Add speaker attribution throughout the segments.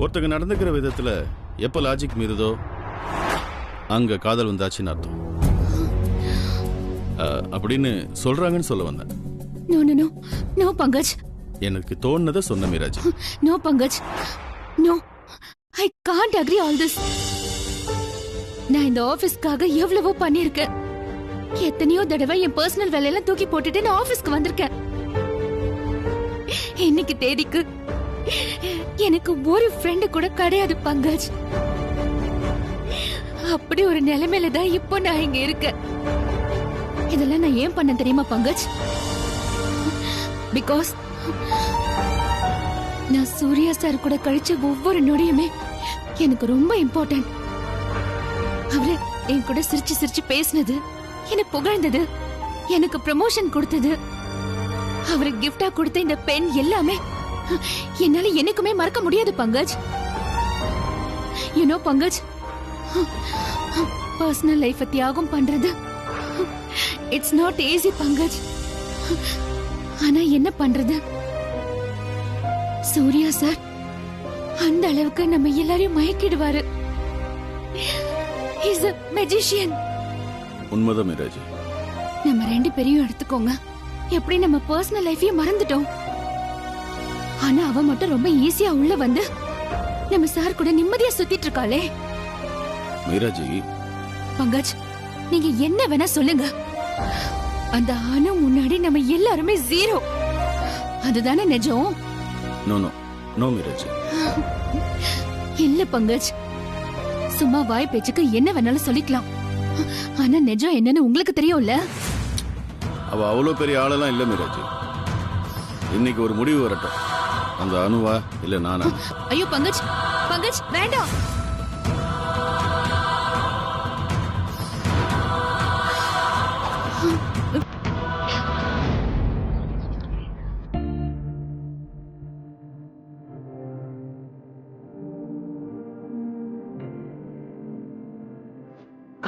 Speaker 1: ஒருத்தங்க நடந்துக்கிற விதத்துல எப்ப லாஜிக் மீறுதோ அங்க காதல் வந்தாச்சுன்னு அர்த்தம். அப்படின்னு சொல்றாங்கன்னு சொல்ல வந்தேன்.
Speaker 2: No no no no Pankaj.
Speaker 1: எனக்கு தோணுனதை சொன்ன Meeraji.
Speaker 2: No Pankaj, no, I can't agree all this. நான் இந்த ஆபீஸ்க்காக எவ்வளவோ பண்ணிருக்கேன். எத்தனையோ தடவை என் பர்சனல் வேலையெல்லாம் தூக்கி போட்டுட்டு நான் ஆபீஸ்க்கு வந்திருக்கேன். இன்னைக்கு தேதிக்கு எனக்கு ஒரு ஃப்ரெண்டு கூட கிடையாது பங்கஜ். அப்படி ஒரு நிலைமையில தான் இப்போ நான் இங்க இருக்கேன். இதெல்லாம் நான் ஏன் பண்ண தெரியுமா பங்கஜ்? பிகாஸ் நான் சூர்யா சார் கூட கழிச்ச ஒவ்வொரு நொடியுமே எனக்கு ரொம்ப இம்பார்ட்டன்ட். அவரு என் கூட சிரிச்சு சிரிச்சு பேசினது, என்ன புகழ்ந்தது, எனக்கு ப்ரமோஷன் கொடுத்தது, அவரு கிஃப்டா கொடுத்த இந்த பென் எல்லாமே என்னால எனக்குமே மறக்க முடியாது Pankaj. You know Pankaj, personal life தியாகம் பண்றது இட்ஸ் நாட் ஈஸி பங்கஜ். ஆனா என்ன பண்றது, சூர்யா சார் அந்த அளவுக்கு நம்ம எல்லாரையும் மயக்கிடுவாரு. He's a magician.
Speaker 1: உண்மைதான் மீராஜி.
Speaker 2: நம்ம ரெண்டு பேரையும் எடுத்துக்கோங்க, எப்படி நம்ம பர்சனல் லைஃபையும் மறந்துட்டோம். ஆனா அவ மட்டும் ரொம்ப ஈஸியா உள்ள வந்து நம்ம சார் கூட நிம்மதியா சுத்திட்டு இருக்காளே.
Speaker 1: மீராஜி
Speaker 2: பங்கஜ், நீங்க என்ன வேணா சொல்லுங்க, அந்த ஆணு முன்னாடி நம்ம எல்லாருமே ஜீரோ. அதுதானே நிஜம்?
Speaker 1: No no no Meeraji.
Speaker 2: இல்ல பங்கஜ், சும்மா வாய் பேச்சுக்கு என்ன வேணாலும் சொல்லிக்கலாம். ஆனா நிஜம் என்னன்னு உங்களுக்கு தெரியும்ல.
Speaker 1: அவ அவ்வளவு பெரிய ஆளெல்லாம் இல்ல மீராஜி. இன்னைக்கு ஒரு முடிவு வரட்டும். அந்த அனுவா இல்ல நானா?
Speaker 2: ஐயோ பங்கஜ், பங்கஜ் வேண்டாம்.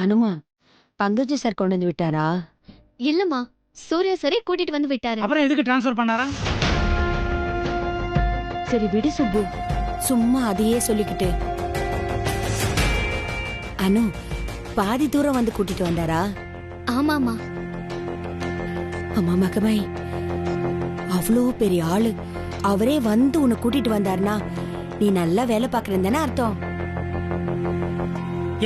Speaker 3: அனுமா, பங்கஜ் சார் கொண்டு வந்து விட்டாரா?
Speaker 4: இல்லம்மா, சூர்யா சரி கூட்டிட்டு வந்து விட்டாரு.
Speaker 5: அப்புறம் எதுக்கு டிரான்ஸ்ஃபர் பண்ணாரா?
Speaker 3: சரி விடு சுப்பு, சும்மா அதையே சொல்லிக்கிட்டு. அனு, பாதி தூரம் வந்து கூட்டிட்டு வந்தாரா?
Speaker 4: ஆமாமா.
Speaker 3: அம்மா மகமை, அவ்வளோ பெரிய ஆளு, அவரே வந்து உன்னை கூட்டிட்டு வந்தாருனா நீ நல்லா வேலை பாக்குறேன்னு தானே அர்த்தம்.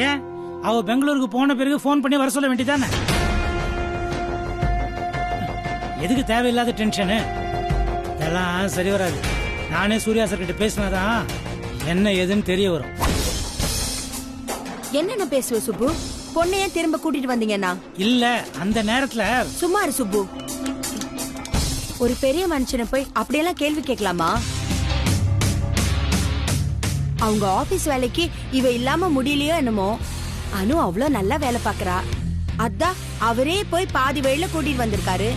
Speaker 5: ஏன் அவ பெங்களூருக்கு போன பிறகு போன் பண்ணி வர சொல்ல வேண்டியதானே? எதுக்கு தேவையில்லாத டென்ஷனு? இதெல்லாம் சரி வராது. நானே சூர்யா சார் கிட்ட பேசினாதான் என்ன ஏதுன்னு தெரிய வரும்.
Speaker 3: என்னென்ன பேசுவ சுப்பு? பொண்ணையே திரும்ப கூட்டிட்டு வந்தீங்கன்னா?
Speaker 5: இல்ல, அந்த நேரத்துல
Speaker 3: சும்மா இரு சுப்பு. ஒரு பெரிய மனுஷனை போய் அப்படியெல்லாம் கேள்வி கேட்கலாமா? அவங்க ஆபீஸ் வேலைக்கு இவ இல்லாம முடியலையோ என்னமோ. அனு அவ்வளவு நல்லா வேலை பாக்குறா, அதான் அவரே போய் பாதி வழியில கூட்டிட்டு வந்திருக்காரு.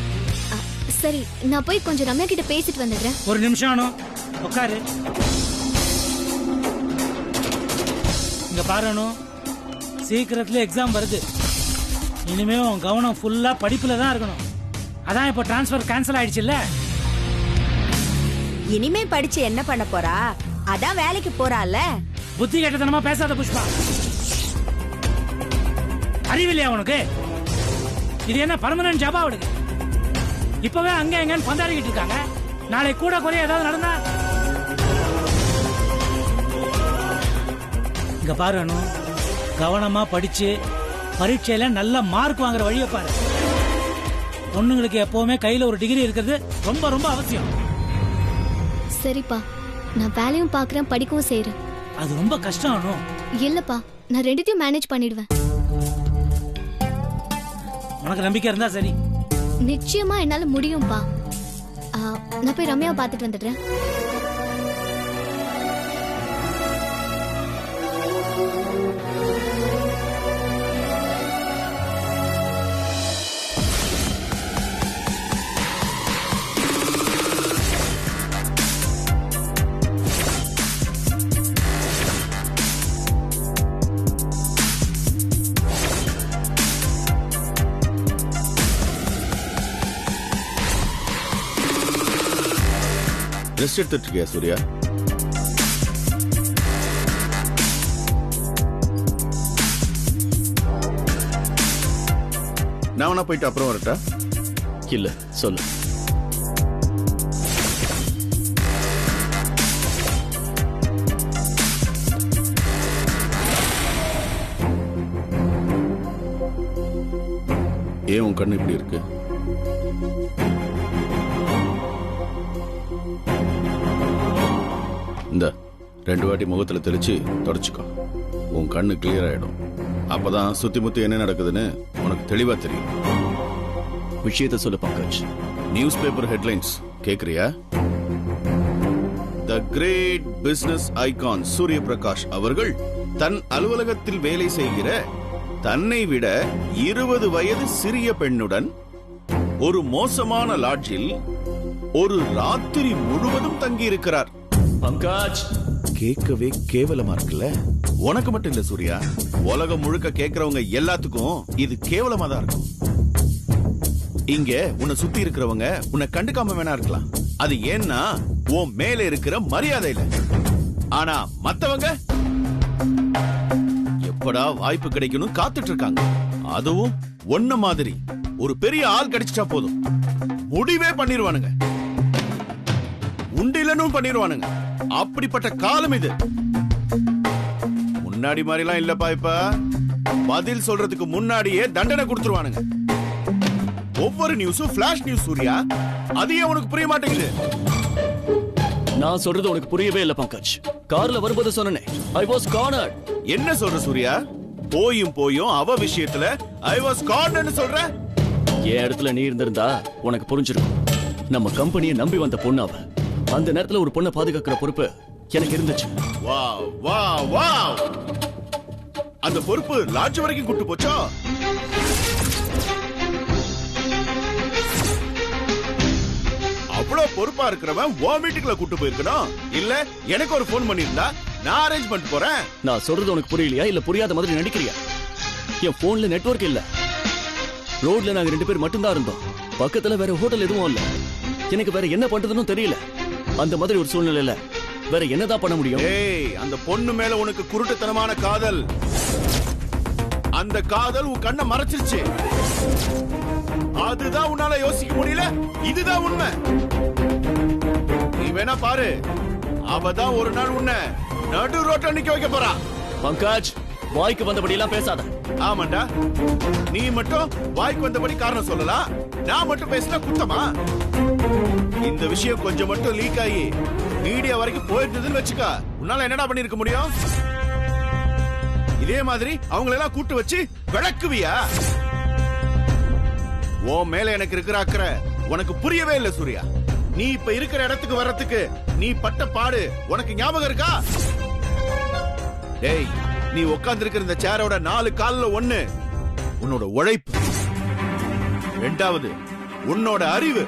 Speaker 4: சரி, நான் போய் கொஞ்சம் ரம்யா கிட்ட பேசிட்டு வந்துடுறேன்.
Speaker 5: ஒரு நிமிஷம் அனு, உட்காரு. இங்க பாரு அனு, சீக்கிரத்துல எக்ஸாம் வருது. இனிமே உன் கவனம் ஃபுல்லா படிப்புல தான் இருக்கணும். அதான் இப்போ டிரான்ஸ்ஃபர் கேன்சல் ஆயிடுச்சுல்ல.
Speaker 3: இனிமே படிச்சு என்ன பண்ண போறா? அதான் வேலைக்கு போறால.
Speaker 5: புத்தி கெட்டத்தனமா பேசாத புஷ்பா. அறிவில்லையா உனக்கு? இது என்ன பர்மனன்ட் ஜாபா அவளுக்கு? இப்பவே அங்க எங்கன்னு பந்தாடிக்கிட்டு இருக்காங்க. நாளை கூட குறைய ஏதாவது நடந்தா? இங்க பாரு அனு, கவனமா படிச்சு பரீட்சையில நல்ல மார்க் வாங்குற வழியை பாரு. பொண்ணுங்களுக்கு எப்பவுமே கையில ஒரு டிகிரி இருக்கிறது ரொம்ப ரொம்ப அவசியம்.
Speaker 4: சரிப்பா, நான் வேலையும் பாக்குறேன், படிக்கவும் செய்யறேன்.
Speaker 5: அது ரொம்ப கஷ்டம் அனு.
Speaker 4: இல்லப்பா, நான் ரெண்டுத்தையும் மேனேஜ் பண்ணிடுவேன்.
Speaker 5: உனக்கு நம்பிக்கை இருந்தா சரி.
Speaker 4: நிச்சயமா என்னால முடியும்பா. நான் போய் ரம்யாவை பார்த்துட்டு வந்துடுறேன்.
Speaker 1: ரெஸ்ட் எடுத்துட்டு இருக்கியா சூர்யா? நான் வேணா போயிட்டு அப்புறம் வரட்டா?
Speaker 6: இல்ல சொல்லு.
Speaker 1: ஏன் உன் கண்ணு இப்படி இருக்கு? இந்த 2 வாட்டி முகத்துல தெளிச்சு தொடச்சுக்கோ. உன் கண்ணு கிளியர் ஆயிடும். அப்பதான் சுத்தி முத்தி என்ன நடக்குதுன்னு உனக்கு தெளிவா தெரியும்.
Speaker 6: விஷயத்தை சொல்லு பங்கஜ்.
Speaker 1: நியூஸ் பேப்பர் ஹெட்லைன்ஸ் கேக்குறியா? The great business icon Surya Prakash அவர்கள் தன் அலுவலகத்தில் வேலை செய்கிற தன்னை விட 20 வயது சிறிய பெண்ணுடன் ஒரு மோசமான லாட்ஜில் ஒரு ராத்திரி முழுவதும் தங்கி இருக்கிறார்.
Speaker 6: பங்கஜ்,
Speaker 1: கேட்கவே கேவலமா இருக்குல்ல? உனக்கு மட்டும் இல்ல சூர்யா, உலகம் முழுக்க கேட்கறவங்க எல்லாத்துக்கும் இது கேவலமா தான் இருக்கும். இங்க உன்னை சுத்தி இருக்கிறவங்க உன்னை கண்டுக்காம வேணா இருக்கலாம். அது ஏன்னா உன் மேல இருக்கிற மரியாதையில. ஆனா மத்தவங்க எப்படா வாய்ப்பு கிடைக்கணும் காத்துட்டு இருக்காங்க. அதுவும் ஒன்ன மாதிரி ஒரு பெரிய ஆள் கிடைச்சிட்டா போதும், முடிவே பண்ணிடுவானுங்க, உண்டிலனும் பண்ணிடுவானுங்க. அப்படிப்பட்ட காலம் இது. முன்னாடி மாதிரிலாம் இல்லப்பா. இப்ப பதில் சொல்றதுக்கு முன்னாடியே தண்டனை கொடுத்துருவானுங்க. ஒவ்வொரு நியூஸும் பிளாஷ் நியூஸ் சூர்யா. அது ஏன் உனக்கு புரிய மாட்டேங்குது?
Speaker 6: நான் சொல்றது உனக்கு புரியவே இல்ல பங்கஜ். கார்ல வரும்போது சொன்னனே, I was cornered.
Speaker 1: என்ன சொல்ற சூர்யா? போயும் அவ விஷயத்துல I was cornered சொல்ற?
Speaker 6: என் இடத்துல நீ இருந்திருந்தா உனக்கு புரிஞ்சிருக்கும். நம்ம கம்பெனியை நம்பி வந்த பொண்ணு அவ. அந்த நேரத்துல ஒரு பொண்ணை பாதுகாக்கிற பொறுப்பு எனக்கு இருந்துச்சு.
Speaker 1: Wow wow wow. அந்த பொறுப்பு லாட்ஜ் வரைக்கும் கூட்டு போச்சோ? அவ்வளவு பொறுப்பா இருக்கிறவன் உன் வீட்டுக்குள்ள கூட்டு போயிருக்கணும். இல்ல எனக்கு ஒரு போன் பண்ணிருந்தா நான் அரேஞ்ச் பண்ணிட்டு போறேன்.
Speaker 6: நான் சொல்றது உனக்கு புரியலையா இல்ல புரியாத மாதிரி நடிக்கிறியா? என் போன்ல நெட்வொர்க் இல்ல. ரோட்ல நாங்க 2 பேர் மட்டும் தான் இருந்தோம். பக்கத்துல வேற ஹோட்டல் எதுவும் இல்ல. எனக்கு வேற என்ன பண்றதுன்னு தெரியல. அந்த மாதிரி ஒரு சூழ்நிலையில வேற என்னதான் பண்ண முடியும்?
Speaker 1: ஏய், அந்த பொண்ணு மேல உனக்கு குருட்டுத்தனமான காதல். அந்த காதல் உன் கண்ணை மறைச்சிருச்சு. அதுதான் உன்னால யோசிக்க முடியல. இதுதான் உண்மை. நீ வேணா பாரு, அவதான் ஒரு நாள் உன்னை நடு ரோட்ல நிக்க வைக்க போறா.
Speaker 6: பங்கஜ், வாய்க்கு வந்தபடி எல்லாம் பேசாத.
Speaker 1: ஆமாண்டா, நீ மட்டும் வாய்க்கு வந்தபடி காரணம் சொல்லலாம். நான் மட்டும் பேசினா குத்தமா? இந்த விஷயம் கொஞ்சம் மட்டும் லீக் ஆகி மீடியா வரைக்கும் போயிருந்ததுன்னு வச்சுக்க, உன்னால என்னடா பண்ணிருக்க முடியும்? இதே மாதிரி அவங்களை எல்லாம் கூட்டு வச்சு விளக்குவியா? உன் மேல எனக்கு இருக்கிற அக்கறை உனக்கு புரியவே இல்ல சூர்யா. நீ இப்ப இருக்கிற இடத்துக்கு வர்றதுக்கு நீ பட்ட பாடு உனக்கு ஞாபகம் இருக்கா? டேய், நீ உட்கார்ந்து இருக்கிற இந்த சேரோட 4 கால்ல ஒண்ணு உன்னோட உழைப்பு, 2வது உன்னோட அறிவு,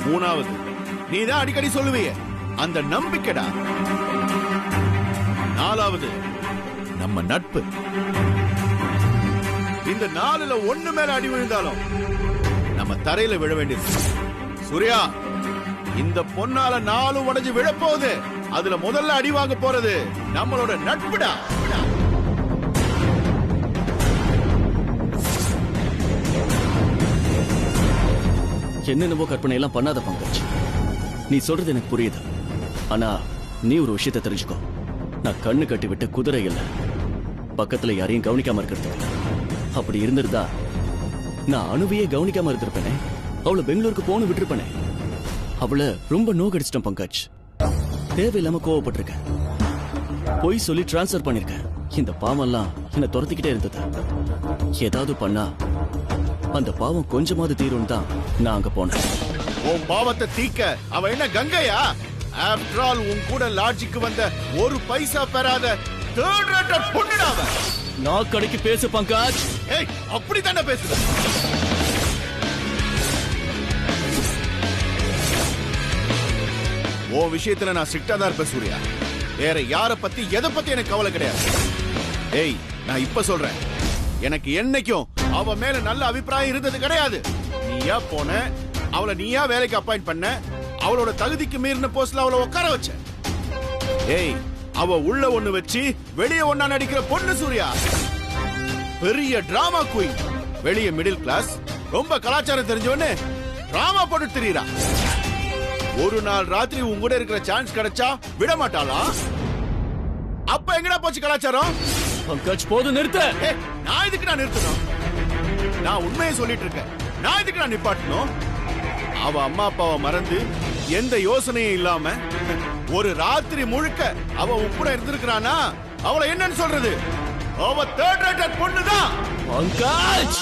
Speaker 1: 3வது நீதான் அடிக்கடி சொல்லுவியே அந்த நம்பிக்கைடா, 4வது நம்ம நட்பு. இந்த 4ல ஒண்ணு மேல அடி விழுந்தாலும் நம்ம தரையில விழ வேண்டியது. சூர்யா, இந்த பொன்னால 4 உடைஞ்சு விழப்போகுது. அதுல முதல்ல அடி வாங்க போறது நம்மளோட நட்புடா.
Speaker 6: என்னென்னவோ கற்பனை எல்லாம் பண்ணாத பங்கஜ். நீ சொல்றது எனக்கு புரியுது. ஆனா நீ ஒரு விஷயத்தை தெரிஞ்சுக்கோ. நான் கண்ணு கட்டி விட்டு குதிரை இல்ல. பக்கத்துல யாரையும் கவனிக்காம இருக்கிறது. அப்படி இருந்திருந்தா நான் அனுவையே கவனிக்காம இருந்திருப்பேனே. அவளை பெங்களூருக்கு போன விட்டுருப்பேனே. அவளை ரொம்ப நோகடிச்சிட்டேன் பங்கஜ். தேவையில்லாம கோவப்பட்டிருக்கேன். போய் சொல்லி டிரான்ஸ்பர் பண்ணிருக்கேன். இந்த பாவம்லாம் என்ன துரத்திக்கிட்டே இருந்தது. ஏதாவது பண்ணா அந்த பாவம் கொஞ்சமாவது தீரும் தான் நான் அங்க போனேன்.
Speaker 1: உன் பாவத்தை தீக்க அவ என்ன கங்கையா? ஆஃப்டர் ஆல் உன் கூட லாட்ஜுக்கு வந்த ஒரு பைசா பெறாத தேர்ட் ரேட்டட் பொண்ணுடாவ.
Speaker 6: நான் கடைக்கு பேசு பங்கஜ்.
Speaker 1: ஏய், அப்படி தானே பேசுற? ஓ விஷயத்துல நான் ஸ்ட்ரிக்டா தான் இருப்பேன் சூர்யா. வேற யார பத்தி எதை பத்தி எனக்கு கவலை கிடையாது. ஏய், நான் இப்ப சொல்றேன், எனக்கு என்னைக்கும் அவ மேல நல்ல அபிப்பிராயம் இருந்தது கிடையாது. நீயா போன, அவளை நீயா வேலைக்கு அப்பாயிண்ட் பண்ண, அவளோட தகுதிக்கு மீறின போஸ்ட்ல அவளை உட்கார வச்ச. ஏய், அவ உள்ள ஒண்ணு வச்சு வெளியே ஒண்ணா நடிக்கிற பொண்ணு சூர்யா. பெரிய டிராமா குயின், வெளிய மிடில் கிளாஸ், ரொம்ப கலாச்சாரம் தெரிஞ்சவனே டிராமா போட்டு திரியறா. ஒரு நாள் ராத்திரி உன் கூட இருக்கிற சான்ஸ் கிடைச்சா விட மாட்டாளா? அப்ப எங்கடா போச்சு கலாச்சாரம்?
Speaker 6: பங்கஜ் போதும் நிறுத்த.
Speaker 1: ஏய், நான் இதுக்கு நான் நிறுத்தணும்? நான் உண்மையை சொல்லிட்டு இருக்கேன். நான் இதுக்கு நான் நிப்பாட்டணும்? அவ அம்மா அப்பாவை மறந்து எந்த யோசனையும் இல்லாம ஒரு ராத்திரி முழுக்க அவ உன் கூட இருந்திருக்கிறானா, அவளை என்னன்னு சொல்றது? அவ தேர்ட் ரேட்டட் பொண்ணுதான்.
Speaker 6: பங்கஜ்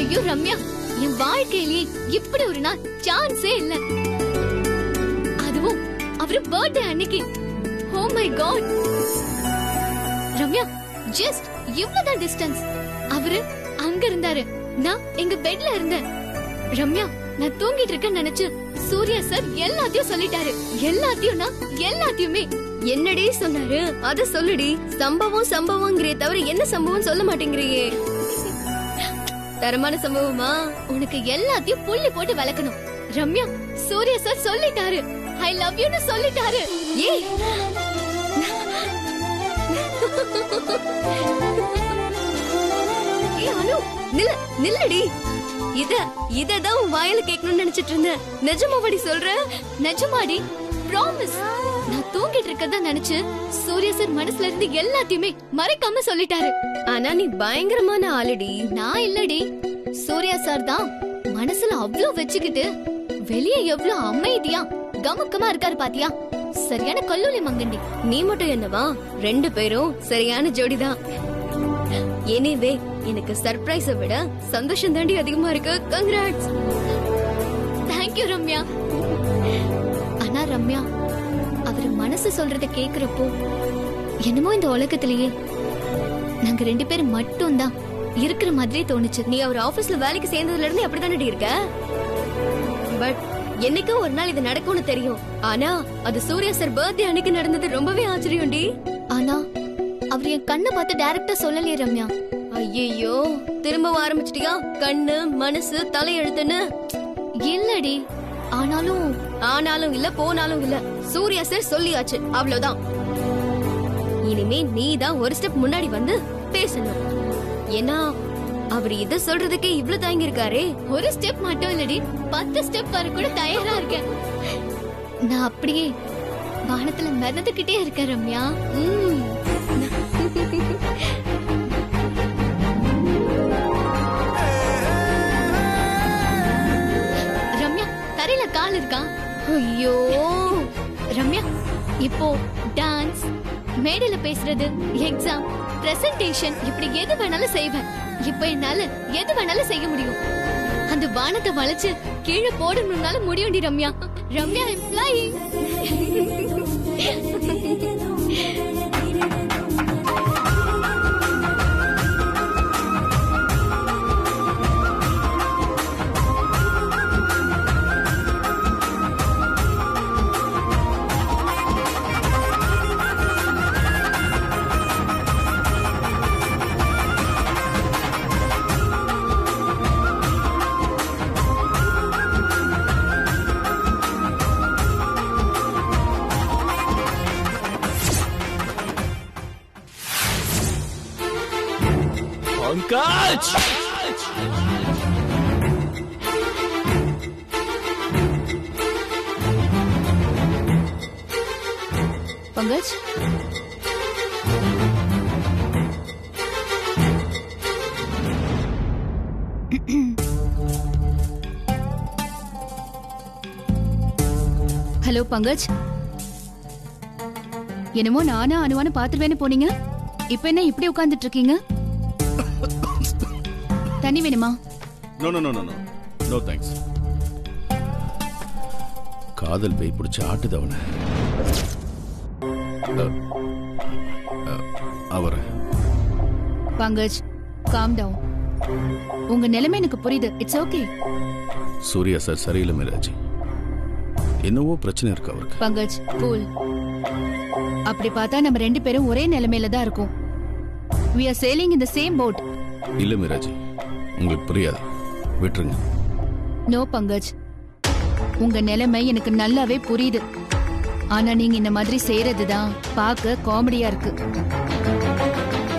Speaker 4: ஐயோ ரம்யா, என் வாழ்க்கையிலேயே இப்படி ஒரு நாள் சான்ஸே இல்ல. அதுவும் அவரு பர்த்டே அன்னைக்கு. Oh my god Ramya, just இவ்வளவுதான் டிஸ்டன்ஸ். அவரு அங்க இருந்தாரு, நான் எங்க பெட்ல இருந்தேன். ரம்யா, நான் தூங்கிட்டு இருக்கேன்னு நினைச்சு சூர்யா சார் எல்லாத்தையும் சொல்லிட்டாரு. எல்லாத்தையுமே. என்னடி சொன்னாரு? அத சொல்லுடி. சம்பவம்ங்கறே தவிர என்ன சம்பவம் சொல்ல மாட்டேங்கறியே. தரமான சம்பவமா? உனக்கு எல்லாத்தையும் புள்ளி போட்டு விளக்கணும். ரம்யா, சூர்யா சார் சொல்லிட்டாரு, ஐ லவ் யூன்னு சொல்லிட்டாரு. ஏய் அனு, நில்லடி. இததான் உன் வாயில கேட்கணும்னு நினைச்சிட்டு இருந்தேன். நிஜமாவடி சொல்ற? நிஜமாடி, ப்ராமிஸ். நான் தூங்கிட்டு இருக்கதா நினைச்சு சூர்யா சார் மனசுல இருந்து எல்லாத்தையுமே மறைக்காம சொல்லிட்டாரு. ஆனா நீ பயங்கரமான ஆளுடி. நான் இல்லடி, சூர்யா சார் தான் மனசுல அவ்ளோ வச்சுக்கிட்டு வெளிய எவ்ளோ அமைதியா கமக்கமா இருக்காரு பாத்தியா? சரியான கல்லூலி மங்கண்டி. நீ மட்டும் என்னவா? 2 பேரும் சரியான ஜோடிதான். எனிவே, எனக்கு சர்ப்ரைஸை விட சந்தோஷம் தாண்டி அதிகமா இருக்கு. கங்க்ராட்ஸ். தேங்க்யூ ரம்யா. ஆனா ரம்யா, அவர் மனசு சொல்றத கேக்குறப்போ என்னமோ இந்த உலகத்திலேயே நாங்க 2 பேரும் மட்டும் தான் இருக்கிற மாதிரி தோணுச்சு. நீ அவர் ஆபீஸ்ல வேலைக்கு சேர்ந்ததுல இருந்து அப்படிதானடி இருக்க. பட் என்னைக்கு ஒரு நாள் இது நடக்கும்னு தெரியும். ஆனா அது சூர்யா சார் பர்த்டே அன்னைக்கு நடந்தது ரொம்பவே ஆச்சரியம்டி. ஆனா அவர் என் கண்ணை பார்த்து டைரக்டா சொல்லலையே ரம்யா. ஐயோ, திரும்ப ஆரம்பிச்சிட்டியா? கண்ணு, மனசு, தலையெழுத்துன்னு. இல்லடி, ஆனாலும் இல்ல, போனாலும் இல்ல. சூர்யா சார் சொல்லியாச்சு, அவ்வளவுதான். இனிமே நீ தான் ஒரு ஸ்டெப் முன்னாடி வந்து பேசணும். ஏன்னா அவர் இத சொல்றதுக்கே இவ்வளவு தயங்கி இருக்காரே. ஒரு ஸ்டெப் மட்டும் இல்லடி, 10 ஸ்டெப் வர கூட தயாரா இருக்கேன். நான் அப்படியே வானத்துல மிதந்துகிட்டே இருக்கேன் ரம்யா. ரம்யா, தரையில கால் இருக்கா? ஐயோ ரம்யா, இப்போ டான்ஸ், மேடையில பேசுறது, எக்ஸாம், பிரசன்டேஷன், இப்படி எது வேணாலும் செய்வேன். இப்ப என்னால எது வேணாலும் செய்ய முடியும். அந்த வானத்தை வளைச்சு கீழே போடணும்னாலும் முடியும்டி ரம்யா. ரம்யா, ஐ அம் ஃப்ளையிங்.
Speaker 6: பங்கஜ்!
Speaker 2: பங்கஜ், ஹலோ பங்கஜ். என்னமோ நானா அனுவானு பாத்துருவேன்னு போனீங்க, இப்ப என்ன இப்படி உட்கார்ந்துட்டு இருக்கீங்க? தண்ணி வேணுமா?
Speaker 1: No no no no no thanks. காதல் பேய் பிடிச்ச ஆட்டுது அவனை. அவர்
Speaker 2: பங்கஜ், காம் டவுன். உங்க நிலைமை எனக்கு புரியுது. It's okay.
Speaker 1: சூர்யா சார் சரியில்லை மீராஜி. என்னவோ பிரச்சனை இருக்கு அவருக்கு.
Speaker 2: பங்கஜ், கூல். அப்படி பார்த்தா நம்ம ரெண்டு பேரும் ஒரே நிலைமையில தான் இருக்கோம். We are sailing in the same boat.
Speaker 1: இல்ல மீராஜி, உங்களுக்கு புரியாது. விட்டுருங்க.
Speaker 2: நோ பங்கஜ், உங்க நிலைமை எனக்கு நல்லாவே புரியுது. ஆனா நீங்க இந்த மாதிரி செய்யறதுதான் பார்க்க காமெடியா இருக்கு.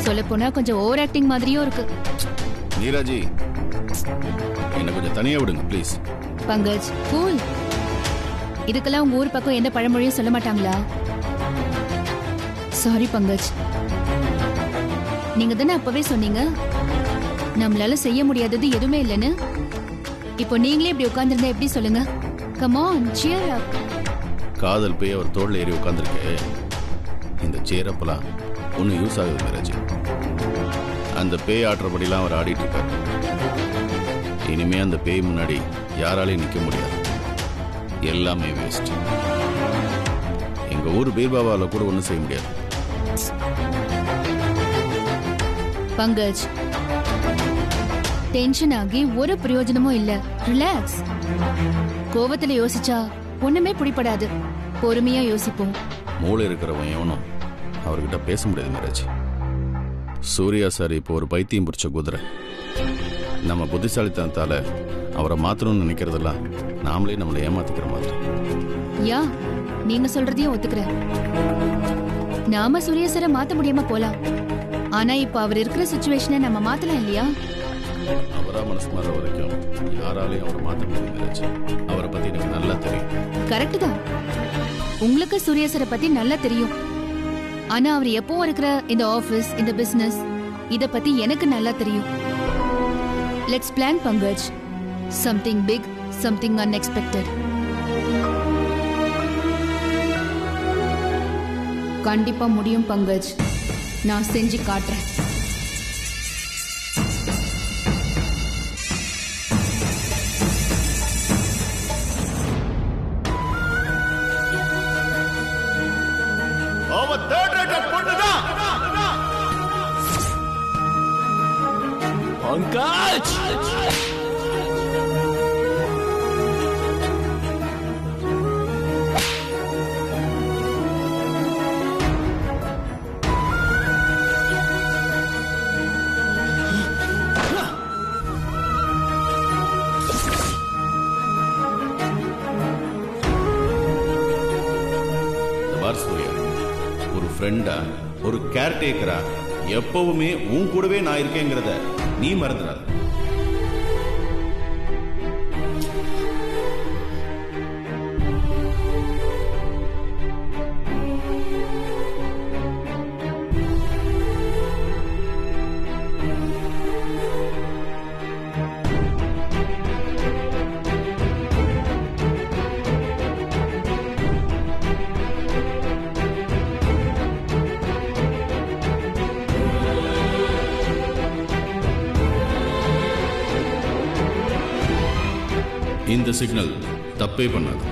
Speaker 2: சொல்ல போனா கொஞ்சம் ஓவர் ஆக்டிங் மாதிரியும் இருக்கு.
Speaker 1: மீராஜி, என்ன கொஞ்சம் தனியா விடுங்க ப்ளீஸ்.
Speaker 2: பங்கஜ், கூல். இதுக்கெல்லாம் உங்க ஊர் பக்கம் எந்த பழமொழியும் சொல்ல மாட்டாங்களா? சாரி பங்கஜ். நீங்க தானே அப்பவே சொன்னீங்க நம்மளால செய்ய முடியாதது எதுவுமே இல்லைன்னு. இப்போ நீங்களே இப்படி உட்கார்ந்திருந்தா எப்படி சொல்லுங்க? Come on, cheer up.
Speaker 1: காதல் போய் அவர் தோல்ல ஏறி உட்கார்ந்துருக்கு. இந்த சேரப்பெல்லாம் ஒன்னும் யூஸ் ஆகுது மீராஜி. அந்த பேய் ஆடுறபடிலாம் அவர் ஆடிட்டு இருக்காரு. இனிமே அந்த பேய் முன்னாடி யாராலையும் நிக்க முடியாது. எல்லாமே வேஸ்ட். எங்க ஊர் பீர்பாபால கூட ஒன்றும் செய்ய முடியாது.
Speaker 2: பங்கஜ், டென்ஷன் ஆகி ஒரு பிரயோஜனமும் இல்ல. ரிலாக்ஸ். கோவத்துல யோசிச்சா ஒண்ணுமே பிடிபடாது. பொறுமையா யோசிப்போம்.
Speaker 1: மூளை இருக்கிறவன் எவனும் அவர்கிட்ட பேச முடியாது மீராஜி. சூர்யா சார் இப்போ ஒரு பைத்தியம் பிடிச்ச குதிரை. நம்ம புத்திசாலித்தனத்தால அவரை மாத்தணும்னு நினைக்கிறதெல்லாம் நாமளே நம்மளை ஏமாத்திக்கிற மாதிரி.
Speaker 2: யா, நீங்க சொல்றதையும் ஒத்துக்கிறேன். நாம சூர்யா சாரை மாத்த முடியாம போலாம். ஆனா இப்ப அவர் இருக்கிற சிச்சுவேஷனை நம்ம மாத்தலாம் இல்லையா?
Speaker 1: அவரா மனசு மாற வரைக்கும் யாராலையும் அவரை மாத்த முடியாது மீராஜி. அவரை பத்தி எனக்கு நல்லா தெரியும்.
Speaker 2: கரெக்ட் தான். உங்களுக்கு சூர்யா சாரை பத்தி நல்லா தெரியும். ஆனா அவர் எப்பவும் இருக்கிற இந்த ஆபீஸ், இந்த பிசினஸ், இத பத்தி எனக்கு நல்லா தெரியும். Let's plan Pankaj. Something big, something unexpected. கண்டிப்பா முடியும் பங்கஜ். நான் செஞ்சு காட்டுறேன்.
Speaker 6: பங்கஜ்,
Speaker 1: ஒரு ஃப்ரெண்டா, ஒரு கேர்டேக்கரா எப்பவுமே உன் கூடவே நான் இருக்கேங்கிறத நீ மறந்துடாத. இந்த சிக்னல் தப்பே பண்ணாது.